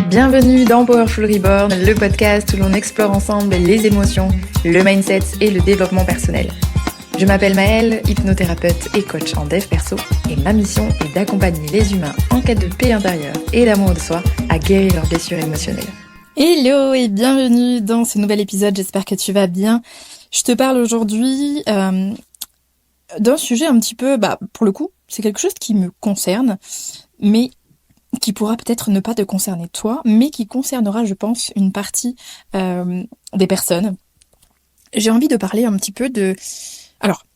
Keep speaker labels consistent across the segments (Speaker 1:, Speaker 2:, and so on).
Speaker 1: Bienvenue dans Powerful Reborn, le podcast où l'on explore ensemble les émotions, le mindset et le développement personnel. Je m'appelle Maëlle, hypnothérapeute et coach en dev perso, et ma mission est d'accompagner les humains en quête de paix intérieure et d'amour de soi à guérir leurs blessures émotionnelles. Hello et bienvenue dans ce nouvel épisode, j'espère que tu vas bien. Je te parle aujourd'hui d'un sujet un petit peu, pour le coup, c'est quelque chose qui me concerne, mais qui pourra peut-être ne pas te concerner toi, mais qui concernera, je pense, une partie des personnes. J'ai envie de parler un petit peu de... Alors,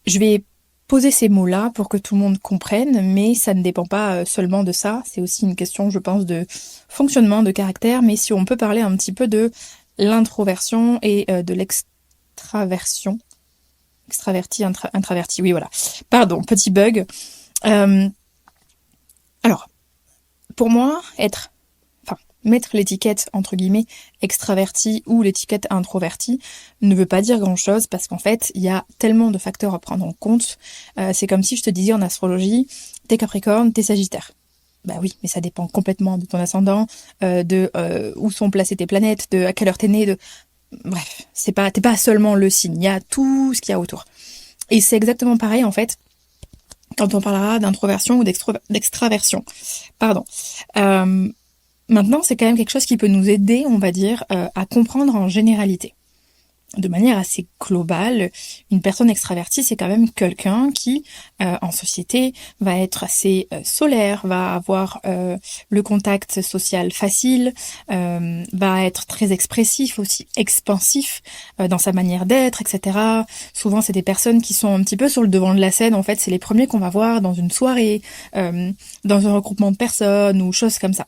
Speaker 1: je vais poser ces mots-là pour que tout le monde comprenne, mais ça ne dépend pas seulement de ça, c'est aussi une question, je pense, de fonctionnement, de caractère, mais si on peut parler un petit peu de l'introversion et de l'extraversion. Extraverti, intraverti, oui, voilà. Pardon, petit bug. Alors, pour moi, mettre l'étiquette, entre guillemets, extraverti ou l'étiquette introverti ne veut pas dire grand-chose parce qu'en fait, il y a tellement de facteurs à prendre en compte. C'est comme si je te disais en astrologie, t'es Capricorne, t'es Sagittaire. Bah oui, mais ça dépend complètement de ton ascendant, de où sont placées tes planètes, de à quelle heure t'es né, Bref, t'es pas seulement le signe, il y a tout ce qu'il y a autour. Et c'est exactement pareil, en fait, quand on parlera d'introversion ou d'extraversion. Pardon. Maintenant, c'est quand même quelque chose qui peut nous aider, on va dire, à comprendre en généralité. De manière assez globale, une personne extravertie, c'est quand même quelqu'un qui, en société, va être assez solaire, va avoir le contact social facile, va être très expressif aussi, expansif dans sa manière d'être, etc. Souvent, c'est des personnes qui sont un petit peu sur le devant de la scène. En fait, c'est les premiers qu'on va voir dans une soirée, dans un regroupement de personnes ou choses comme ça.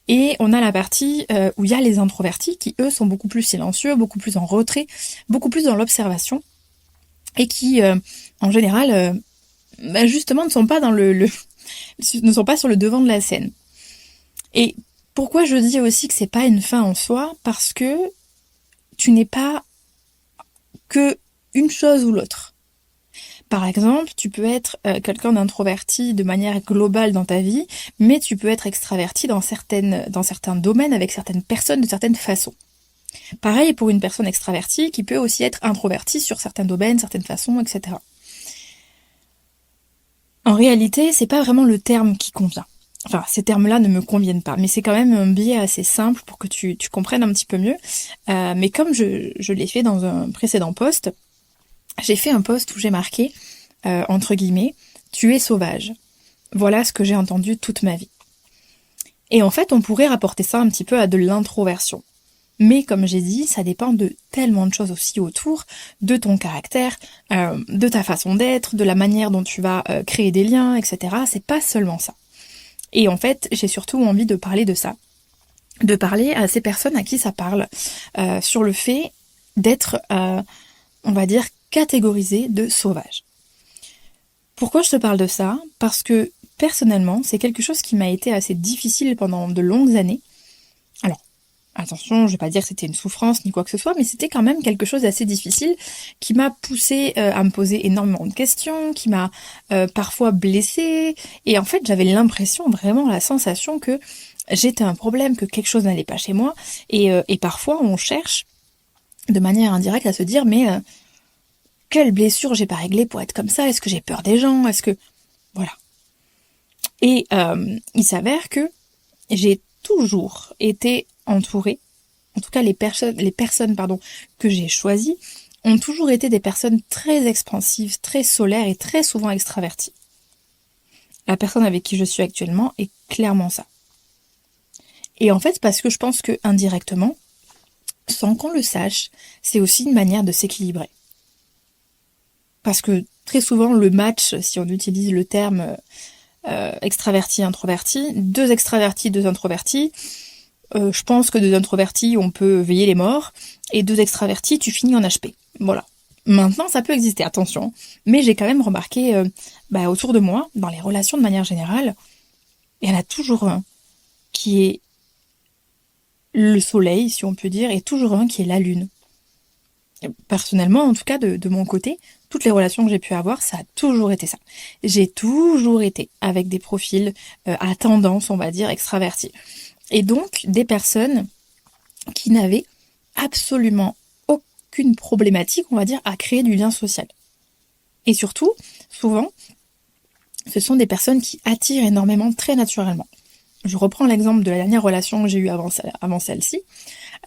Speaker 1: Et on a la partie où il y a les introvertis qui, eux, sont beaucoup plus silencieux, beaucoup plus en retrait, beaucoup plus dans l'observation et qui, en général, justement, ne sont pas ne sont pas sur le devant de la scène. Et pourquoi je dis aussi que c'est pas une fin en soi? Parce que tu n'es pas que une chose ou l'autre. Par exemple, tu peux être quelqu'un d'introverti de manière globale dans ta vie, mais tu peux être extraverti dans certains domaines, avec certaines personnes, de certaines façons. Pareil pour une personne extravertie qui peut aussi être introvertie sur certains domaines, certaines façons, etc. En réalité, c'est pas vraiment le terme qui convient. Enfin, ces termes-là ne me conviennent pas, mais c'est quand même un biais assez simple pour que tu comprennes un petit peu mieux. Mais comme je l'ai fait dans un précédent post, j'ai fait un post où j'ai marqué, entre guillemets, « Tu es sauvage ». Voilà ce que j'ai entendu toute ma vie. Et en fait, on pourrait rapporter ça un petit peu à de l'introversion. Mais comme j'ai dit, ça dépend de tellement de choses aussi autour, de ton caractère, de ta façon d'être, de la manière dont tu vas créer des liens, etc. C'est pas seulement ça. Et en fait, j'ai surtout envie de parler de ça. De parler à ces personnes à qui ça parle, sur le fait d'être, on va dire, catégorisé de sauvage. Pourquoi je te parle de ça? Parce que personnellement, c'est quelque chose qui m'a été assez difficile pendant de longues années. Alors, attention, je vais pas dire que c'était une souffrance ni quoi que ce soit, mais c'était quand même quelque chose d'assez difficile qui m'a poussée à me poser énormément de questions, qui m'a parfois blessée. Et en fait, j'avais l'impression, vraiment la sensation que j'étais un problème, que quelque chose n'allait pas chez moi. Et parfois, on cherche de manière indirecte à se dire, mais... quelle blessure j'ai pas réglée pour être comme ça? Est-ce que j'ai peur des gens? Est-ce que... Voilà. Et il s'avère que j'ai toujours été entourée, en tout cas les personnes que j'ai choisies, ont toujours été des personnes très expansives, très solaires et très souvent extraverties. La personne avec qui je suis actuellement est clairement ça. Et en fait, parce que je pense que indirectement, sans qu'on le sache, c'est aussi une manière de s'équilibrer. Parce que très souvent, le match, si on utilise le terme extraverti-introverti, 2 extravertis, 2 introvertis, je pense que 2 introvertis, on peut veiller les morts, et 2 extravertis, tu finis en HP. Voilà. Maintenant, ça peut exister, attention. Mais j'ai quand même remarqué, autour de moi, dans les relations de manière générale, il y en a toujours un qui est le soleil, si on peut dire, et toujours un qui est la lune. Personnellement, en tout cas, de mon côté, toutes les relations que j'ai pu avoir, ça a toujours été ça. J'ai toujours été avec des profils à tendance, on va dire, extravertis. Et donc des personnes qui n'avaient absolument aucune problématique, on va dire, à créer du lien social. Et surtout, souvent, ce sont des personnes qui attirent énormément très naturellement. Je reprends l'exemple de la dernière relation que j'ai eue avant celle-ci.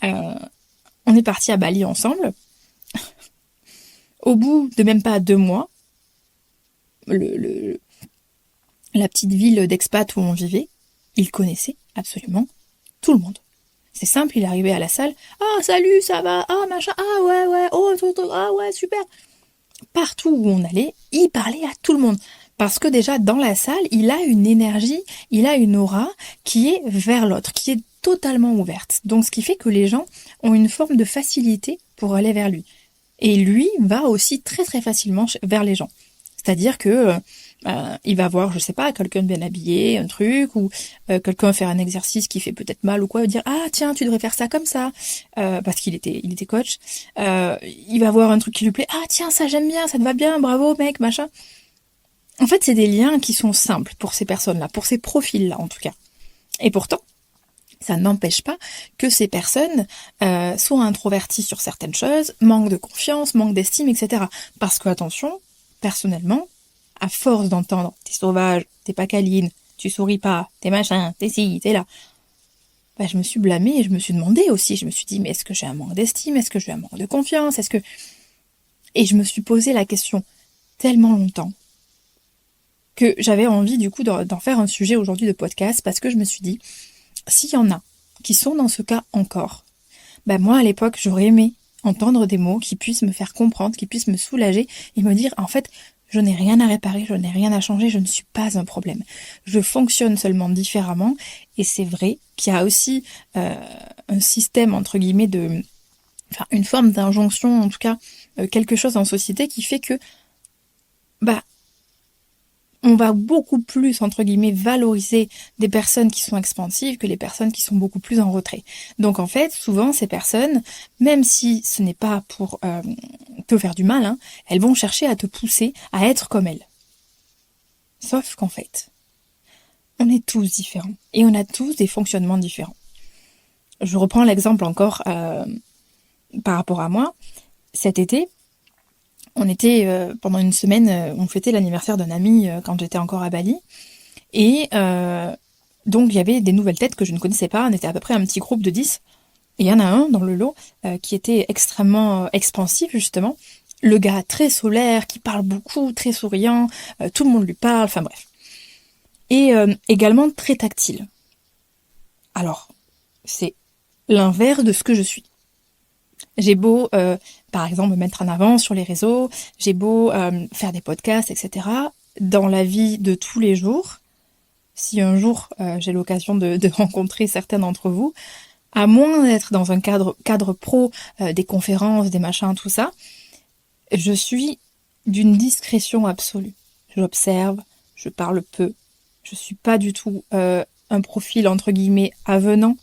Speaker 1: On est partis à Bali ensemble. Au bout de même pas 2 mois, la petite ville d'expat où on vivait, il connaissait absolument tout le monde. C'est simple, il est arrivé à la salle. Ah, salut, ça va? Ah, machin. Ah, ouais, oh, ah, ouais, super. Partout où on allait, il parlait à tout le monde. Parce que déjà, dans la salle, il a une énergie, il a une aura qui est vers l'autre, qui est totalement ouverte. Donc, ce qui fait que les gens ont une forme de facilité pour aller vers lui. Et lui va aussi très très facilement vers les gens. C'est-à-dire que il va voir, je sais pas, quelqu'un de bien habillé, un truc, ou quelqu'un faire un exercice qui fait peut-être mal ou quoi, dire ah tiens tu devrais faire ça comme ça, parce qu'il était coach. Il va voir un truc qui lui plaît, ah tiens ça j'aime bien, ça te va bien, bravo mec, machin. En fait c'est des liens qui sont simples pour ces personnes-là, pour ces profils-là en tout cas. Et pourtant, ça n'empêche pas que ces personnes soient introverties sur certaines choses, manquent de confiance, manquent d'estime, etc. Parce que attention, personnellement, à force d'entendre « t'es sauvage, t'es pas câline, tu souris pas, t'es machin, t'es ci, t'es là », bah, je me suis blâmée et je me suis demandé aussi, je me suis dit « mais est-ce que j'ai un manque d'estime, est-ce que j'ai un manque de confiance, est-ce que… » Et je me suis posé la question tellement longtemps que j'avais envie du coup d'en faire un sujet aujourd'hui de podcast parce que je me suis dit « s'il y en a qui sont dans ce cas encore, bah moi à l'époque j'aurais aimé entendre des mots qui puissent me faire comprendre, qui puissent me soulager et me dire en fait je n'ai rien à réparer, je n'ai rien à changer, je ne suis pas un problème. Je fonctionne seulement différemment et c'est vrai qu'il y a aussi un système entre guillemets de, enfin une forme d'injonction, en tout cas quelque chose en société qui fait que bah on va beaucoup plus, entre guillemets, valoriser des personnes qui sont expansives que les personnes qui sont beaucoup plus en retrait. Donc en fait, souvent, ces personnes, même si ce n'est pas pour te faire du mal, hein, elles vont chercher à te pousser à être comme elles. Sauf qu'en fait, on est tous différents. Et on a tous des fonctionnements différents. Je reprends l'exemple encore par rapport à moi. Cet été, on était pendant une semaine, on fêtait l'anniversaire d'un ami quand j'étais encore à Bali. Et donc il y avait des nouvelles têtes que je ne connaissais pas. On était à peu près un petit groupe de 10. Et il y en a un dans le lot qui était extrêmement expansif justement. Le gars très solaire, qui parle beaucoup, très souriant, tout le monde lui parle, enfin bref. Et également très tactile. Alors, c'est l'inverse de ce que je suis. J'ai beau, par exemple, me mettre en avant sur les réseaux, j'ai beau faire des podcasts, etc. Dans la vie de tous les jours, si un jour j'ai l'occasion de rencontrer certains d'entre vous, à moins d'être dans un cadre pro, des conférences, des machins, tout ça, je suis d'une discrétion absolue. J'observe, je parle peu, je suis pas du tout un profil entre guillemets avenant.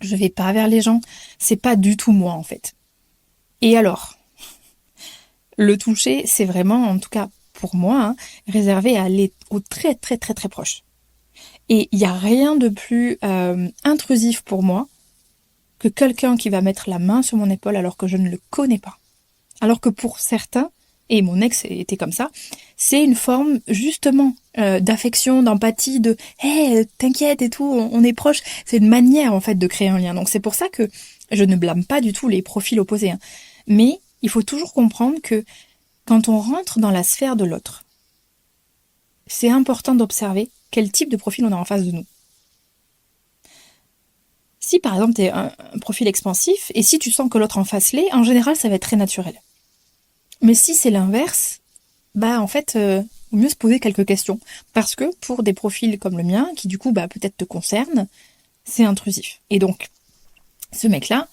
Speaker 1: Je vais pas vers les gens, c'est pas du tout moi en fait. Et alors, le toucher, c'est vraiment, en tout cas pour moi, hein, réservé aux très très très très proches. Et il n'y a rien de plus intrusif pour moi que quelqu'un qui va mettre la main sur mon épaule alors que je ne le connais pas. Alors que pour certains, et mon ex était comme ça, c'est une forme justement d'affection, d'empathie, de « hey, t'inquiète et tout, on est proches ». C'est une manière en fait de créer un lien. Donc c'est pour ça que je ne blâme pas du tout les profils opposés. Hein. Mais il faut toujours comprendre que quand on rentre dans la sphère de l'autre, c'est important d'observer quel type de profil on a en face de nous. Si par exemple tu es un profil expansif, et si tu sens que l'autre en face l'est, en général ça va être très naturel. Mais si c'est l'inverse, bah en fait, vaut mieux se poser quelques questions. Parce que pour des profils comme le mien, qui du coup bah peut-être te concernent, c'est intrusif. Et donc, ce mec-là,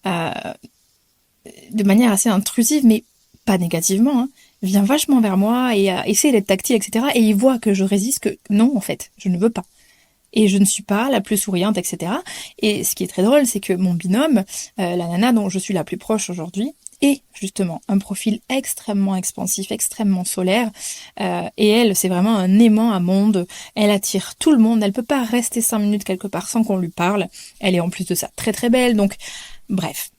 Speaker 1: de manière assez intrusive, mais pas négativement, hein, vient vachement vers moi et essaie d'être tactile, etc. Et il voit que je résiste, que non, en fait, je ne veux pas. Et je ne suis pas la plus souriante, etc. Et ce qui est très drôle, c'est que mon binôme, la nana dont je suis la plus proche aujourd'hui, et justement un profil extrêmement expansif, extrêmement solaire, et elle, c'est vraiment un aimant à monde, elle attire tout le monde, elle peut pas rester 5 minutes quelque part sans qu'on lui parle, elle est en plus de ça très très belle, donc bref.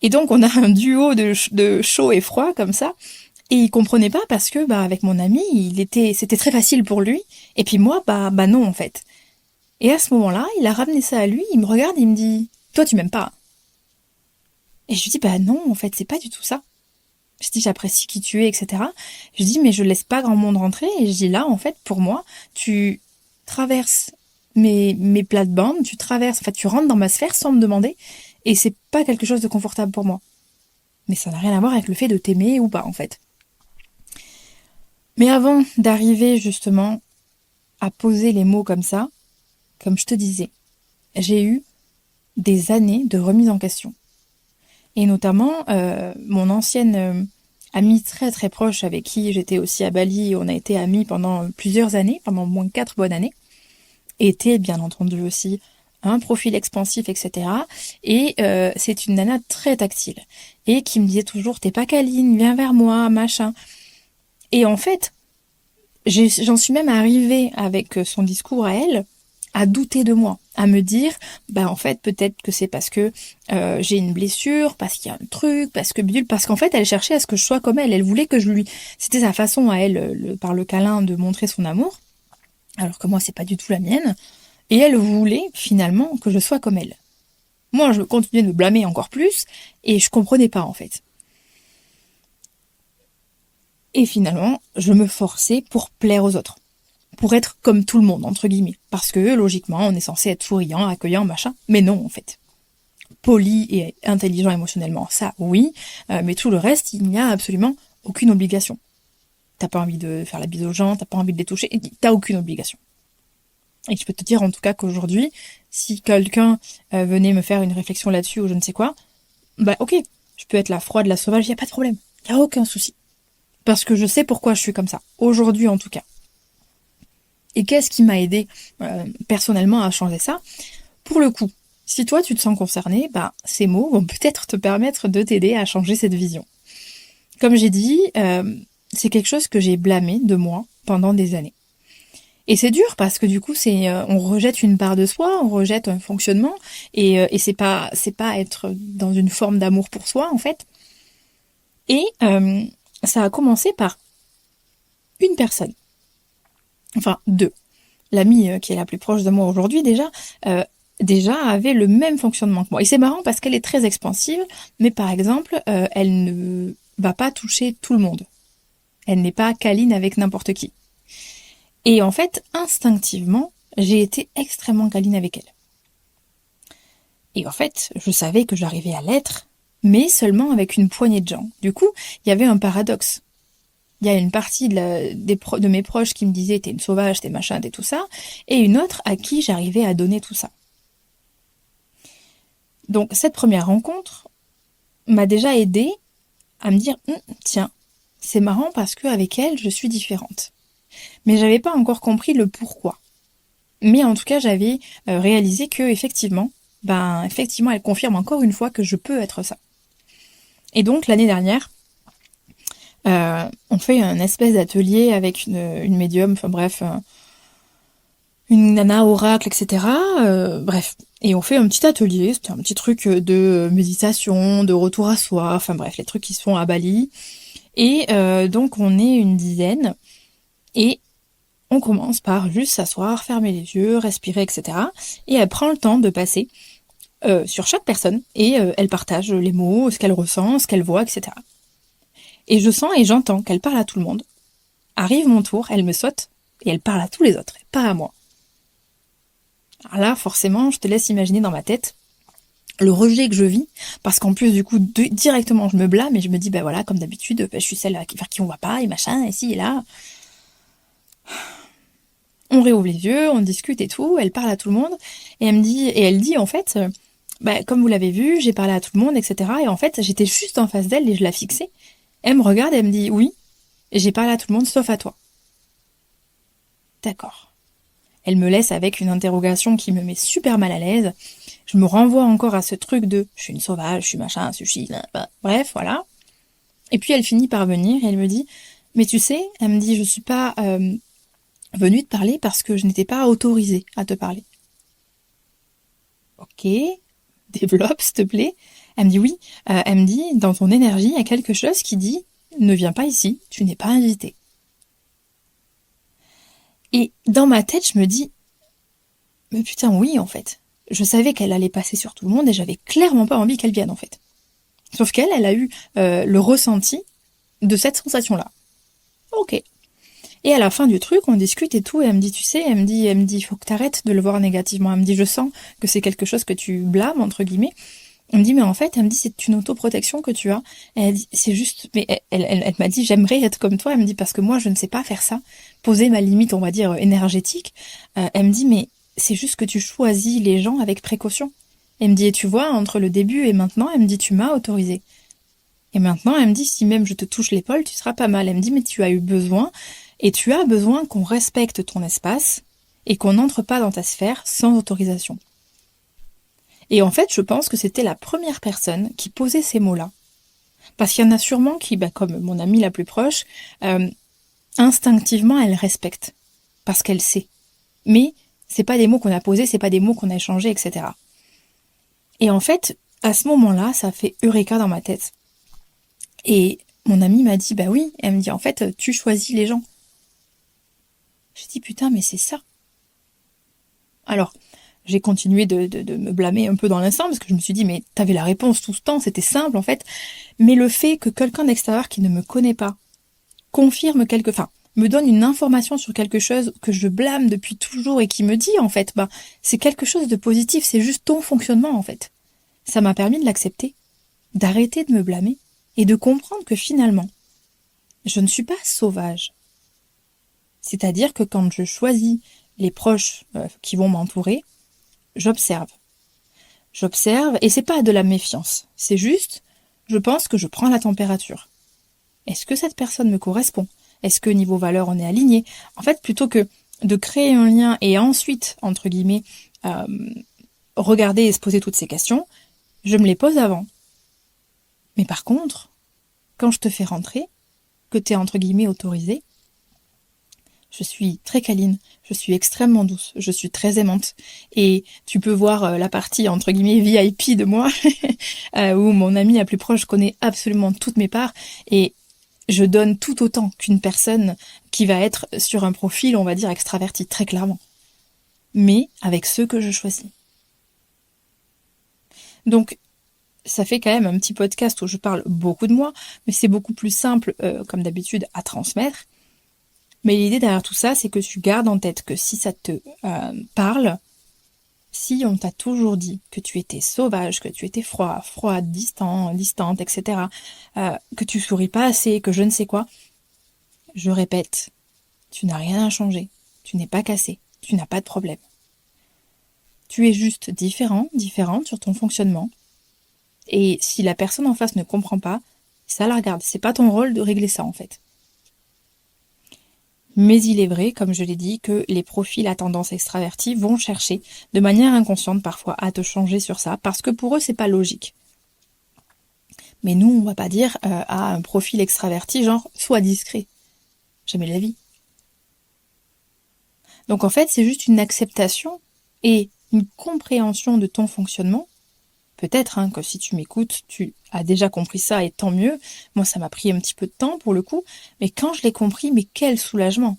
Speaker 1: Et donc on a un duo de chaud et froid comme ça, et il comprenait pas parce que avec mon ami, c'était très facile pour lui, et puis moi, non en fait. Et à ce moment-là, il a ramené ça à lui, il me regarde, il me dit toi tu m'aimes pas. Et je lui dis non en fait c'est pas du tout ça. Je dis j'apprécie qui tu es, etc. Je dis mais je laisse pas grand monde rentrer, et je dis là en fait pour moi tu traverses mes plates-bandes, tu rentres dans ma sphère sans me demander, et c'est pas quelque chose de confortable pour moi. Mais ça n'a rien à voir avec le fait de t'aimer ou pas en fait. Mais avant d'arriver justement à poser les mots comme ça, comme je te disais, j'ai eu des années de remise en question. Et notamment, mon ancienne amie très très proche avec qui j'étais aussi à Bali, on a été amis pendant plusieurs années, pendant au moins 4 bonnes années, était bien entendu aussi un profil expansif, etc. Et c'est une nana très tactile, et qui me disait toujours « t'es pas câline, viens vers moi, machin ». Et en fait, j'en suis même arrivée avec son discours à elle, à douter de moi, à me dire en fait peut-être que c'est parce que j'ai une blessure, parce qu'il y a un truc, parce qu'en fait elle cherchait à ce que je sois comme elle voulait que c'était sa façon à elle, par le câlin, de montrer son amour, alors que moi c'est pas du tout la mienne, et elle voulait finalement que je sois comme elle. Moi je continuais de me blâmer encore plus, et je comprenais pas en fait. Et finalement, je me forçais pour plaire aux autres. Pour être comme tout le monde, entre guillemets. Parce que, logiquement, on est censé être souriant, accueillant, machin. Mais non, en fait. Poli et intelligent émotionnellement, ça, oui. Mais tout le reste, il n'y a absolument aucune obligation. T'as pas envie de faire la bise aux gens, t'as pas envie de les toucher, t'as aucune obligation. Et je peux te dire, en tout cas, qu'aujourd'hui, si quelqu'un venait me faire une réflexion là-dessus ou je ne sais quoi, ok, je peux être la froide, la sauvage, y a pas de problème. Y a aucun souci. Parce que je sais pourquoi je suis comme ça. Aujourd'hui, en tout cas. Et qu'est-ce qui m'a aidé personnellement à changer ça? Pour le coup, si toi tu te sens concerné, ces mots vont peut-être te permettre de t'aider à changer cette vision. Comme j'ai dit, c'est quelque chose que j'ai blâmé de moi pendant des années. Et c'est dur parce que du coup, on rejette une part de soi, on rejette un fonctionnement, et c'est pas être dans une forme d'amour pour soi en fait. Et ça a commencé par une personne. Enfin, 2. L'amie qui est la plus proche de moi aujourd'hui déjà avait le même fonctionnement que moi. Et c'est marrant parce qu'elle est très expansive, mais par exemple, elle ne va pas toucher tout le monde. Elle n'est pas câline avec n'importe qui. Et en fait, instinctivement, j'ai été extrêmement câline avec elle. Et en fait, je savais que j'arrivais à l'être, mais seulement avec une poignée de gens. Du coup, il y avait un paradoxe. Il y a une partie de mes proches qui me disaient « t'es une sauvage, t'es machin, t'es tout ça », et une autre à qui j'arrivais à donner tout ça. Donc cette première rencontre m'a déjà aidée à me dire « tiens, c'est marrant parce qu'avec elle, je suis différente ». Mais j'avais pas encore compris le pourquoi. Mais en tout cas, j'avais réalisé que effectivement, elle confirme encore une fois que je peux être ça. Et donc l'année dernière, on fait un espèce d'atelier avec une médium, enfin bref, une nana oracle, etc. Bref, et on fait un petit atelier, c'était un petit truc de méditation, de retour à soi, enfin bref, les trucs qui se font à Bali. Et donc on est une dizaine, et on commence par juste s'asseoir, fermer les yeux, respirer, etc. Et elle prend le temps de passer sur chaque personne, et elle partage les mots, ce qu'elle ressent, ce qu'elle voit, etc. Et je sens et j'entends qu'elle parle à tout le monde. Arrive mon tour, elle me saute, et elle parle à tous les autres, pas à moi. Alors là, forcément, je te laisse imaginer dans ma tête le rejet que je vis, parce qu'en plus, du coup, directement, je me blâme, et je me dis, voilà, comme d'habitude, je suis celle vers qui on va pas, et machin, et ci, et là. On réouvre les yeux, on discute et tout, elle parle à tout le monde, et elle dit, en fait, comme vous l'avez vu, j'ai parlé à tout le monde, etc. Et en fait, j'étais juste en face d'elle, et je la fixais. Elle me regarde et elle me dit « Oui, j'ai parlé à tout le monde sauf à toi. » D'accord. Elle me laisse avec une interrogation qui me met super mal à l'aise. Je me renvoie encore à ce truc de « je suis une sauvage, je suis machin, sushi, bref, voilà. » Et puis elle finit par venir et elle me dit, mais tu sais, elle me dit, je suis pas venue te parler parce que je n'étais pas autorisée à te parler. Ok, développe s'il te plaît. Elle me dit oui, elle me dit, dans ton énergie, il y a quelque chose qui dit, ne viens pas ici, tu n'es pas invité. Et dans ma tête, je me dis, mais putain oui en fait. Je savais qu'elle allait passer sur tout le monde et j'avais clairement pas envie qu'elle vienne en fait. Sauf qu'elle, elle a eu le ressenti de cette sensation-là. Ok. Et à la fin du truc, on discute et tout, et elle me dit, tu sais, elle me dit, faut que t'arrêtes de le voir négativement. Elle me dit, je sens que c'est quelque chose que tu blâmes, entre guillemets. Elle me dit, mais en fait, elle me dit, c'est une autoprotection que tu as. Et elle dit, c'est juste, mais elle m'a dit, j'aimerais être comme toi. Elle me dit, parce que moi, je ne sais pas faire ça. Poser ma limite, on va dire, énergétique. Elle me dit, mais c'est juste que tu choisis les gens avec précaution. Elle me dit, et tu vois, entre le début et maintenant, elle me dit, tu m'as autorisé. Et maintenant, elle me dit, si même je te touche l'épaule, tu seras pas mal. Elle me dit, mais tu as eu besoin, et tu as besoin qu'on respecte ton espace, et qu'on n'entre pas dans ta sphère sans autorisation. Et en fait, je pense que c'était la première personne qui posait ces mots-là. Parce qu'il y en a sûrement qui, comme mon amie la plus proche, instinctivement, elle respecte. Parce qu'elle sait. Mais c'est pas des mots qu'on a posés, c'est pas des mots qu'on a échangés, etc. Et en fait, à ce moment-là, ça fait eureka dans ma tête. Et mon amie m'a dit, bah oui, elle me dit, en fait, tu choisis les gens. J'ai dit, putain, mais c'est ça. Alors, j'ai continué de me blâmer un peu dans l'instant, parce que je me suis dit, mais t'avais la réponse tout ce temps, c'était simple, en fait. Mais le fait que quelqu'un d'extérieur qui ne me connaît pas confirme me donne une information sur quelque chose que je blâme depuis toujours et qui me dit, en fait, c'est quelque chose de positif, c'est juste ton fonctionnement, en fait. Ça m'a permis de l'accepter, d'arrêter de me blâmer et de comprendre que finalement, je ne suis pas sauvage. C'est-à-dire que quand je choisis les proches qui vont m'entourer, j'observe. J'observe et c'est pas de la méfiance. C'est juste, je pense que je prends la température. Est-ce que cette personne me correspond? Est-ce que niveau valeur on est aligné? En fait, plutôt que de créer un lien et ensuite, entre guillemets, regarder et se poser toutes ces questions, je me les pose avant. Mais par contre, quand je te fais rentrer, que t'es entre guillemets autorisé, je suis très câline, je suis extrêmement douce, je suis très aimante. Et tu peux voir la partie entre guillemets VIP de moi, où mon amie la plus proche connaît absolument toutes mes parts, et je donne tout autant qu'une personne qui va être sur un profil, on va dire, extraverti, très clairement. Mais avec ceux que je choisis. Donc, ça fait quand même un petit podcast où je parle beaucoup de moi, mais c'est beaucoup plus simple, comme d'habitude, à transmettre. Mais l'idée derrière tout ça, c'est que tu gardes en tête que si ça te parle, si on t'a toujours dit que tu étais sauvage, que tu étais froide, distante, etc., que tu souris pas assez, que je ne sais quoi, je répète, tu n'as rien à changer, tu n'es pas cassé, tu n'as pas de problème. Tu es juste différente sur ton fonctionnement. Et si la personne en face ne comprend pas, ça la regarde. C'est pas ton rôle de régler ça en fait. Mais il est vrai, comme je l'ai dit, que les profils à tendance extravertie vont chercher, de manière inconsciente parfois, à te changer sur ça, parce que pour eux, c'est pas logique. Mais nous, on va pas dire à un profil extraverti, genre, sois discret. Jamais de la vie. Donc en fait, c'est juste une acceptation et une compréhension de ton fonctionnement. Peut-être que si tu m'écoutes, tu as déjà compris ça et tant mieux. Moi, ça m'a pris un petit peu de temps pour le coup. Mais quand je l'ai compris, mais quel soulagement!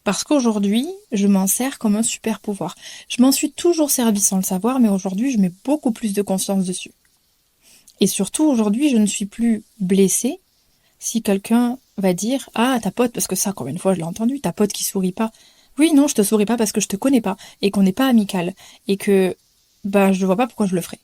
Speaker 1: Parce qu'aujourd'hui, je m'en sers comme un super pouvoir. Je m'en suis toujours servi sans le savoir, mais aujourd'hui, je mets beaucoup plus de conscience dessus. Et surtout, aujourd'hui, je ne suis plus blessée si quelqu'un va dire « Ah, ta pote », parce que ça, combien de fois je l'ai entendu, ta pote qui sourit pas. Oui, non, je te souris pas parce que je te connais pas, et qu'on n'est pas amical, et que, je vois pas pourquoi je le ferais.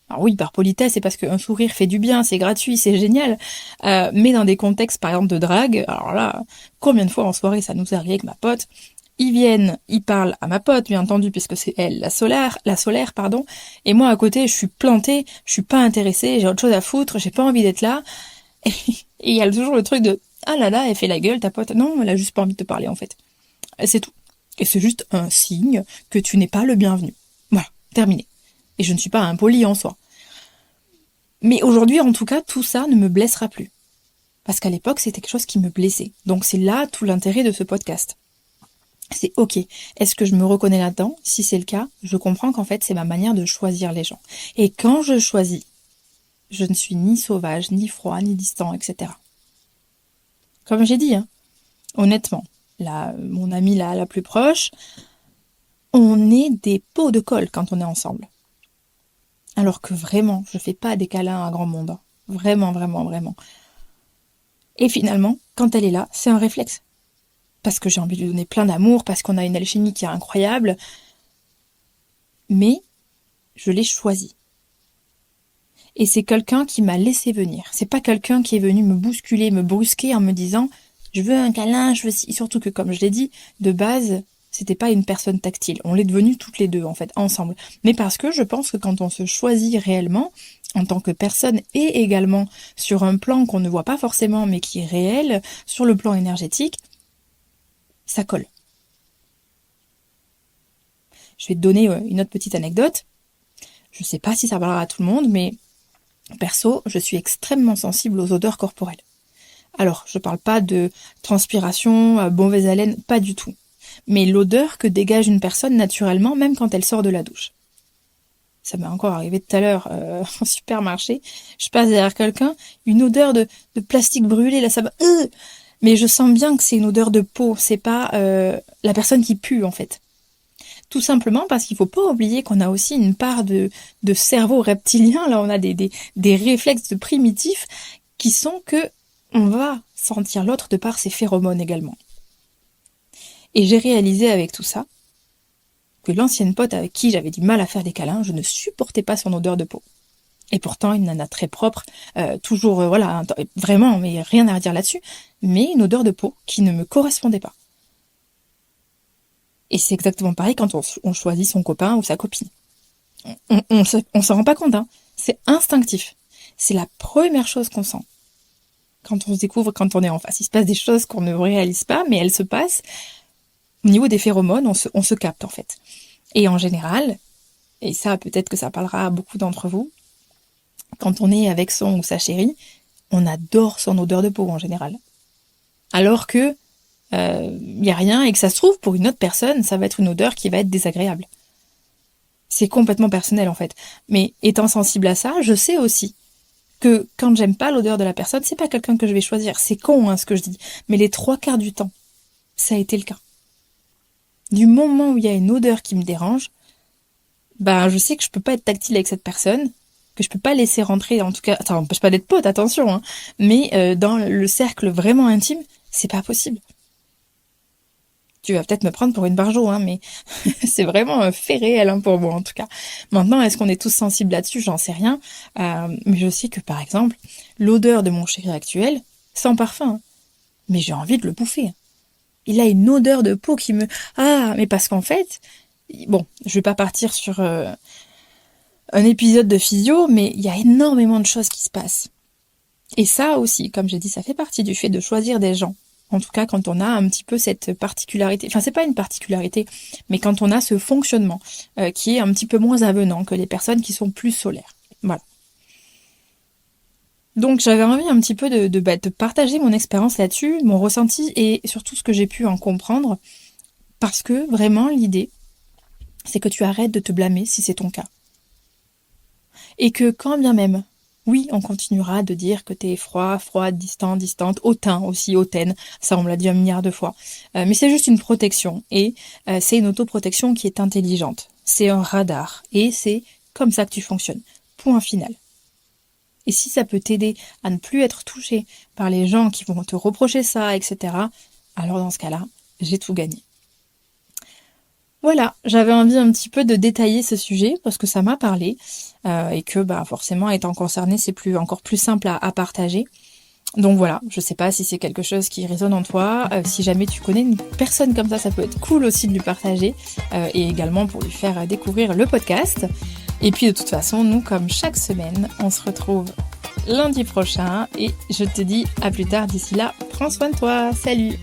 Speaker 1: Alors oui, par politesse, c'est parce qu'un sourire fait du bien, c'est gratuit, c'est génial. Mais dans des contextes, par exemple, de drague, alors là, combien de fois en soirée ça nous est arrivé avec ma pote, ils viennent, ils parlent à ma pote, bien entendu, puisque c'est elle, la solaire, pardon, et moi à côté, je suis plantée, je suis pas intéressée, j'ai autre chose à foutre, j'ai pas envie d'être là. Et il y a toujours le truc de ah là là, elle fait la gueule, ta pote. Non, elle a juste pas envie de te parler, en fait. Et c'est tout. Et c'est juste un signe que tu n'es pas le bienvenu. Voilà, terminé. Et je ne suis pas impoli en soi. Mais aujourd'hui, en tout cas, tout ça ne me blessera plus. Parce qu'à l'époque, c'était quelque chose qui me blessait. Donc c'est là tout l'intérêt de ce podcast. C'est ok. Est-ce que je me reconnais là-dedans? Si c'est le cas, je comprends qu'en fait, c'est ma manière de choisir les gens. Et quand je choisis, je ne suis ni sauvage, ni froid, ni distant, etc. Comme j'ai dit, honnêtement, là, mon amie la plus proche, on est des pots de colle quand on est ensemble. Alors que vraiment, je fais pas des câlins à grand monde. Vraiment, vraiment, vraiment. Et finalement, quand elle est là, c'est un réflexe. Parce que j'ai envie de lui donner plein d'amour, parce qu'on a une alchimie qui est incroyable. Mais je l'ai choisi. Et c'est quelqu'un qui m'a laissé venir. C'est pas quelqu'un qui est venu me bousculer, me brusquer en me disant « je veux un câlin, je veux ci ». Surtout que, comme je l'ai dit, de base, c'était pas une personne tactile. On l'est devenus toutes les deux, en fait, ensemble. Mais parce que je pense que quand on se choisit réellement, en tant que personne, et également sur un plan qu'on ne voit pas forcément, mais qui est réel, sur le plan énergétique, ça colle. Je vais te donner une autre petite anecdote. Je sais pas si ça parlera à tout le monde, mais perso, je suis extrêmement sensible aux odeurs corporelles. Alors, je parle pas de transpiration, mauvaise haleine, pas du tout. Mais l'odeur que dégage une personne naturellement, même quand elle sort de la douche. Ça m'est encore arrivé tout à l'heure au supermarché. Je passe derrière quelqu'un, une odeur de plastique brûlé, là ça va... Mais je sens bien que c'est une odeur de peau, c'est pas la personne qui pue en fait. Tout simplement parce qu'il faut pas oublier qu'on a aussi une part de cerveau reptilien, là on a des réflexes de primitifs qui sont que on va sentir l'autre de par ses phéromones également. Et j'ai réalisé avec tout ça que l'ancienne pote avec qui j'avais du mal à faire des câlins, je ne supportais pas son odeur de peau. Et pourtant, une nana très propre, toujours, voilà, vraiment, mais rien à redire là-dessus, mais une odeur de peau qui ne me correspondait pas. Et c'est exactement pareil quand on choisit son copain ou sa copine. On s'en rend pas compte, c'est instinctif. C'est la première chose qu'on sent. Quand on se découvre, quand on est en face, il se passe des choses qu'on ne réalise pas, mais elles se passent. Au niveau des phéromones, on se capte en fait. Et en général, et ça peut-être que ça parlera à beaucoup d'entre vous, quand on est avec son ou sa chérie, on adore son odeur de peau en général. Alors que y a rien et que ça se trouve pour une autre personne, ça va être une odeur qui va être désagréable. C'est complètement personnel en fait. Mais étant sensible à ça, je sais aussi que quand j'aime pas l'odeur de la personne, c'est pas quelqu'un que je vais choisir. C'est con ce que je dis. Mais les 3/4 du temps, ça a été le cas. Du moment où il y a une odeur qui me dérange, je sais que je peux pas être tactile avec cette personne, que je peux pas laisser rentrer, en tout cas, ça n'empêche pas d'être pote, attention, mais dans le cercle vraiment intime, c'est pas possible. Tu vas peut-être me prendre pour une barjo, mais c'est vraiment un fait réel pour moi en tout cas. Maintenant, est-ce qu'on est tous sensibles là-dessus? J'en sais rien. Mais je sais que par exemple, l'odeur de mon chéri actuel, sans parfum, mais j'ai envie de le bouffer. Il a une odeur de peau qui me... mais parce qu'en fait, bon, je vais pas partir sur un épisode de physio, mais il y a énormément de choses qui se passent. Et ça aussi, comme j'ai dit, ça fait partie du fait de choisir des gens. En tout cas, quand on a un petit peu cette particularité, enfin c'est pas une particularité, mais quand on a ce fonctionnement qui est un petit peu moins avenant que les personnes qui sont plus solaires. Voilà. Donc j'avais envie un petit peu de partager mon expérience là-dessus, mon ressenti et surtout ce que j'ai pu en comprendre, parce que vraiment l'idée, c'est que tu arrêtes de te blâmer si c'est ton cas. Et que quand bien même, oui, on continuera de dire que t'es froid, froide, distant, distante, hautain aussi, hautaine, ça on me l'a dit 1 milliard de fois. Mais c'est juste une protection, et c'est une autoprotection qui est intelligente. C'est un radar, et c'est comme ça que tu fonctionnes. Point final. Et si ça peut t'aider à ne plus être touché par les gens qui vont te reprocher ça, etc., alors dans ce cas-là, j'ai tout gagné. Voilà, j'avais envie un petit peu de détailler ce sujet parce que ça m'a parlé et que forcément étant concerné c'est encore plus simple à partager. Donc voilà, je sais pas si c'est quelque chose qui résonne en toi, si jamais tu connais une personne comme ça peut être cool aussi de lui partager et également pour lui faire découvrir le podcast. Et puis de toute façon, nous comme chaque semaine, on se retrouve lundi prochain et je te dis à plus tard. D'ici là, prends soin de toi, salut!